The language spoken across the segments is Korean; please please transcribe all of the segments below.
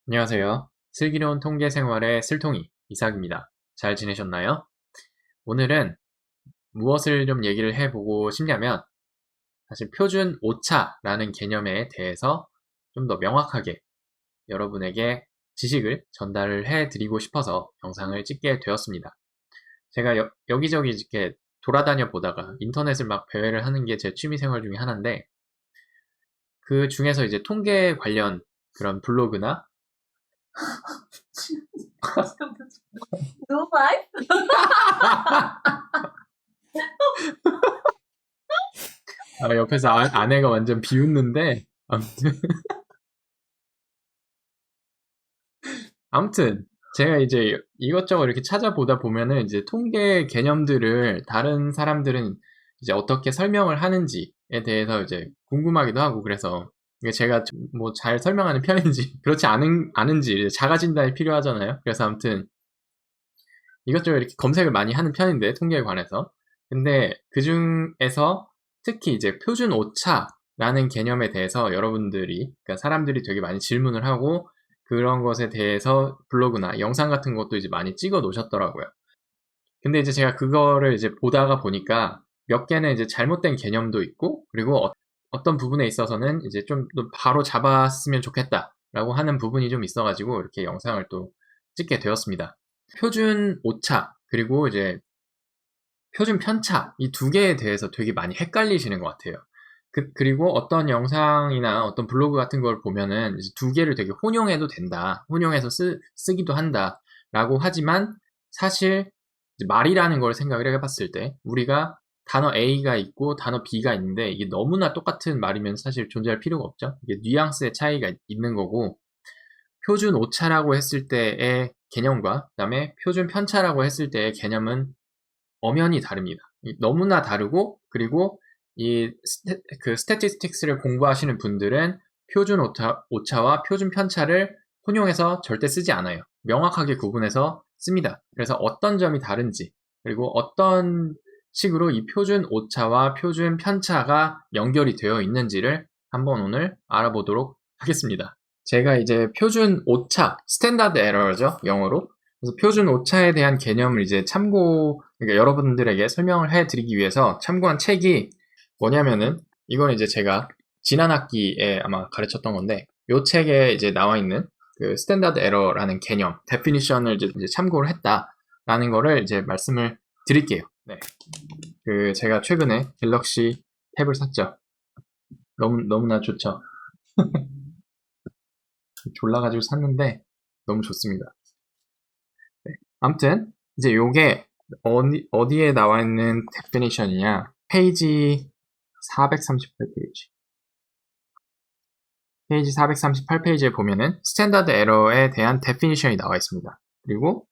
안녕하세요. 슬기로운 통계 생활의 슬통이 이삭입니다. 잘 지내셨나요? 오늘은 무엇을 좀 얘기를 해보고 싶냐면 사실 표준 오차라는 개념에 대해서 좀 더 명확하게 여러분에게 지식을 전달을 해드리고 싶어서 영상을 찍게 되었습니다. 제가 여기저기 이렇게 돌아다녀 보다가 인터넷을 막 배회를 하는 게 제 취미 생활 중에 하나인데 그 중에서 이제 통계 관련 그런 블로그나 No life? 옆에서 아내가 완전 비웃는데 아무튼 제가 이제 이것저것 이렇게 찾아보다 보면은 이제 통계 개념들을 다른 사람들은 이제 어떻게 설명을 하는지에 대해서 이제 궁금하기도 하고 그래서 이게 제가 뭐 잘 설명하는 편인지 그렇지 않은지 자가 진단이 필요하잖아요. 그래서 아무튼 이것저것 이렇게 검색을 많이 하는 편인데 통계에 관해서 근데 그 중에서 특히 이제 표준 오차라는 개념에 대해서 여러분들이 그러니까 사람들이 되게 많이 질문을 하고 그런 것에 대해서 블로그나 영상 같은 것도 이제 많이 찍어 놓으셨더라고요. 근데 이제 제가 그거를 이제 보다가 보니까 몇 개는 이제 잘못된 개념도 있고 그리고 어떤 부분에 있어서는 이제 좀 바로 잡았으면 좋겠다라고 하는 부분이 좀 있어가지고 이렇게 영상을 또 찍게 되었습니다. 표준 오차 그리고 이제 표준 편차 이 두 개에 대해서 되게 많이 헷갈리시는 것 같아요. 그리고 어떤 영상이나 어떤 블로그 같은 걸 보면은 이제 두 개를 되게 혼용해도 된다. 혼용해서 쓰기도 한다. 라고 하지만 사실 이제 말이라는 걸 생각을 해봤을 때 우리가 단어 A가 있고 단어 B가 있는데 이게 너무나 똑같은 말이면 사실 존재할 필요가 없죠. 이게 뉘앙스의 차이가 있는 거고 표준 오차라고 했을 때의 개념과 그다음에 표준 편차라고 했을 때의 개념은 엄연히 다릅니다. 너무나 다르고 그리고 그 스태티스틱스를 공부하시는 분들은 표준 오차와 표준 편차를 혼용해서 절대 쓰지 않아요. 명확하게 구분해서 씁니다. 그래서 어떤 점이 다른지 그리고 어떤 식으로 이 표준 오차와 표준 편차가 연결이 되어 있는지를 한번 오늘 알아보도록 하겠습니다. 제가 이제 표준 오차, 스탠다드 에러죠, 영어로. 그래서 표준 오차에 대한 개념을 이제 그러니까 여러분들에게 설명을 해드리기 위해서 참고한 책이 뭐냐면은, 이건 이제 제가 지난 학기에 아마 가르쳤던 건데, 이 책에 이제 나와 있는 그 스탠다드 에러라는 개념, 데피니션을 이제 참고를 했다라는 거를 이제 말씀을 드릴게요. 네. 제가 최근에 갤럭시 탭을 샀죠. 너무나 좋죠. 졸라가지고 샀는데, 너무 좋습니다. 네. 아무튼 이제 요게 어디에 나와 있는 데피니션이냐 페이지 438페이지 페이지 438페이지에 보면은 스탠다드 에러에 대한 데피니션이 나와 있습니다. 그리고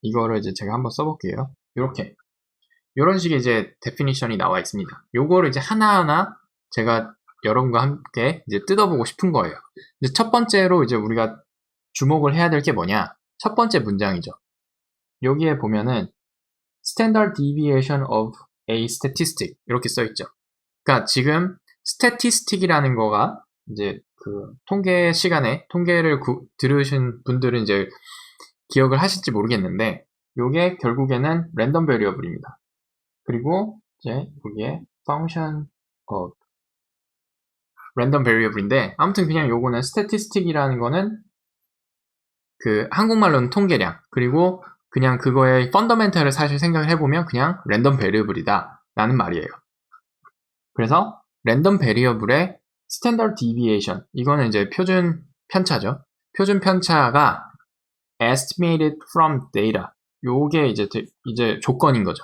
이거를 이제 제가 한번 써볼게요. 이렇게 이런 식의 이제 데피니션이 나와 있습니다. 요거를 이제 하나하나 제가 여러분과 함께 이제 뜯어보고 싶은 거예요. 이제 첫 번째로 이제 우리가 주목을 해야 될 게 뭐냐? 첫 번째 문장이죠. 여기에 보면은 Standard Deviation of a Statistic 이렇게 써 있죠. 그러니까 지금 statistic이라는 거가 이제 그 통계 시간에 통계를 들으신 분들은 이제 기억을 하실지 모르겠는데 이게 결국에는 랜덤 베리어블입니다. 그리고 이제 여기에 function of 랜덤 베리어블인데 아무튼 그냥 요거는 statistic이라는 거는 그 한국말로는 통계량 그리고 그냥 그거의 펀더멘털을 사실 생각을 해보면 그냥 랜덤 베리어블이다 라는 말이에요. 그래서 랜덤 베리어블의 스탠더드 디비에이션 이거는 이제 표준 편차죠. 표준 편차가 estimated from data 요게 이제 조건인 거죠.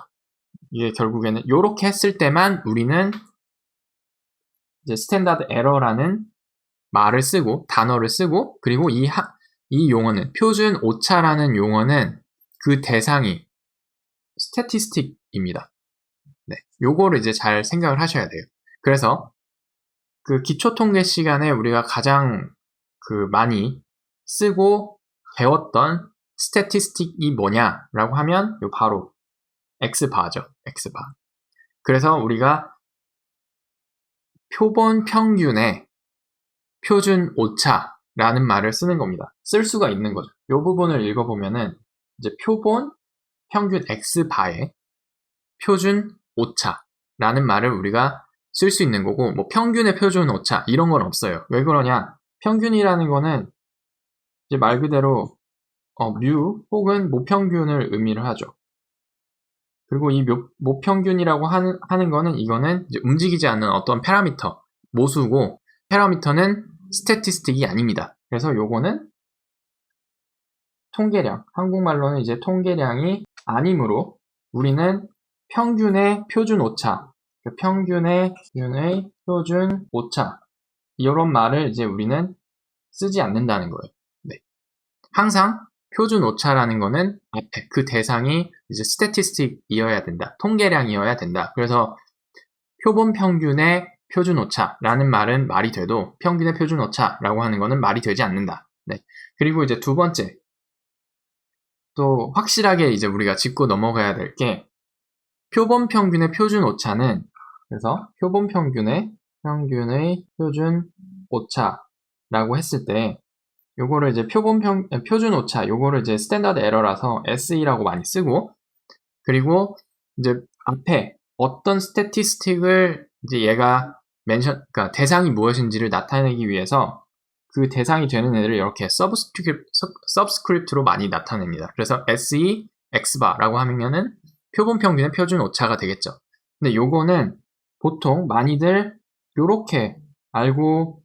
이게 결국에는 요렇게 했을 때만 우리는 이제 스탠다드 에러라는 말을 쓰고 단어를 쓰고 그리고 이 용어는 표준 오차라는 용어는 그 대상이 스태티스틱입니다. 네, 요거를 이제 잘 생각을 하셔야 돼요. 그래서 그 기초 통계 시간에 우리가 가장 그 많이 쓰고 배웠던 스태티스틱이 뭐냐라고 하면 요 바로 X바죠. X바. 그래서 우리가 표본 평균의 표준 오차를 라는 말을 쓰는 겁니다. 쓸 수가 있는 거죠. 이 부분을 읽어보면은 이제 표본 평균 x바에 표준 오차라는 말을 우리가 쓸 수 있는 거고, 뭐 평균의 표준 오차 이런 건 없어요. 왜 그러냐? 평균이라는 거는 이제 말 그대로 뮤 혹은 모평균을 의미를 하죠. 그리고 이 모평균이라고 하는 거는 이거는 이제 움직이지 않는 어떤 파라미터, 모수고, 파라미터는 스태티스틱이 아닙니다. 그래서 요거는 통계량, 한국말로는 이제 통계량이 아니므로 우리는 평균의 표준 오차, 평균의 표준 오차 이런 말을 이제 우리는 쓰지 않는다는 거예요. 네. 항상 표준 오차라는 거는 앞에 그 대상이 이제 스태티스틱이어야 된다. 통계량이어야 된다. 그래서 표본 평균의 표준 오차라는 말은 말이 돼도 평균의 표준 오차라고 하는 거는 말이 되지 않는다. 네. 그리고 이제 두 번째, 또 확실하게 이제 우리가 짚고 넘어가야 될 게 표본 평균의 표준 오차는, 그래서 표본 평균의 표준 오차라고 했을 때 요거를 이제 표준 오차, 요거를 이제 스탠다드 에러라서 SE라고 많이 쓰고, 그리고 이제 앞에 어떤 스태티스틱을 이제 얘가 그러니까 대상이 무엇인지를 나타내기 위해서 그 대상이 되는 애를 이렇게 서브스크립트로 많이 나타냅니다. 그래서 SE X바라고 하면은 표본 평균의 표준 오차가 되겠죠. 근데 요거는 보통 많이들 요렇게 알고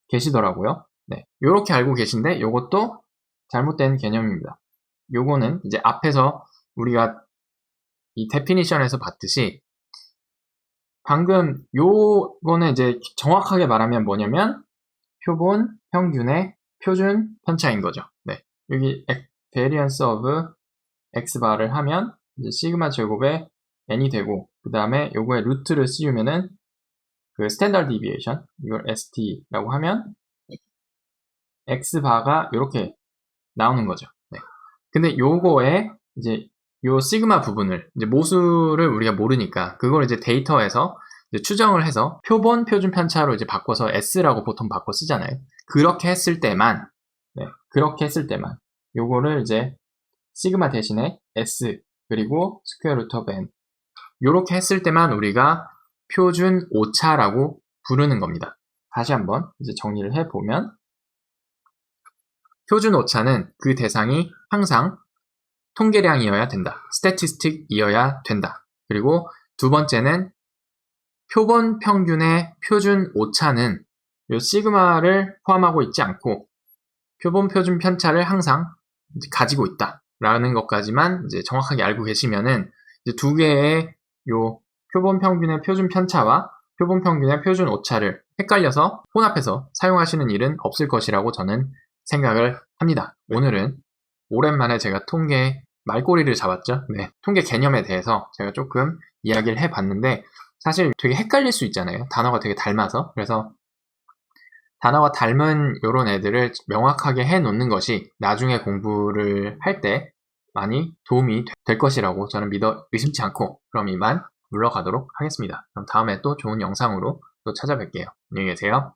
계시더라고요. 네, 요렇게 알고 계신데 요것도 잘못된 개념입니다. 요거는 이제 앞에서 우리가 이 데피니션에서 봤듯이 방금 요거는 이제 정확하게 말하면 뭐냐면 표본 평균의 표준 편차인 거죠. 네, 여기 variance of x바를 하면 이제 시그마 제곱에 n이 되고, 그 다음에 요거의 루트를 씌우면은 그 스탠다드 디비에이션, 이걸 st라고 하면 x바가 이렇게 나오는 거죠. 네. 근데 요거에 이제 요 시그마 부분을 이제 모수를 우리가 모르니까 그걸 이제 데이터에서 이제 추정을 해서 표본 표준 편차로 이제 바꿔서 s라고 보통 바꿔 쓰잖아요. 그렇게 했을 때만, 네, 그렇게 했을 때만 요거를 이제 시그마 대신에 s 그리고 스퀘어 루트 오브 n 요렇게 했을 때만 우리가 표준 오차라고 부르는 겁니다. 다시 한번 이제 정리를 해보면 표준 오차는 그 대상이 항상 통계량이어야 된다. 스태티스틱이어야 된다. 그리고 두 번째는 표본 평균의 표준 오차는 요 시그마를 포함하고 있지 않고 표본 표준 편차를 항상 가지고 있다라는 것까지만 이제 정확하게 알고 계시면은 이제 두 개의 요 표본 평균의 표준 편차와 표본 평균의 표준 오차를 헷갈려서 혼합해서 사용하시는 일은 없을 것이라고 저는 생각을 합니다. 오늘은 오랜만에 제가 통계 말꼬리를 잡았죠. 네, 통계 개념에 대해서 제가 조금 이야기를 해봤는데 사실 되게 헷갈릴 수 있잖아요. 단어가 되게 닮아서. 그래서 단어가 닮은 이런 애들을 명확하게 해놓는 것이 나중에 공부를 할 때 많이 도움이 될 것이라고 저는 믿어 의심치 않고 그럼 이만 물러가도록 하겠습니다. 그럼 다음에 또 좋은 영상으로 또 찾아뵐게요. 안녕히 계세요.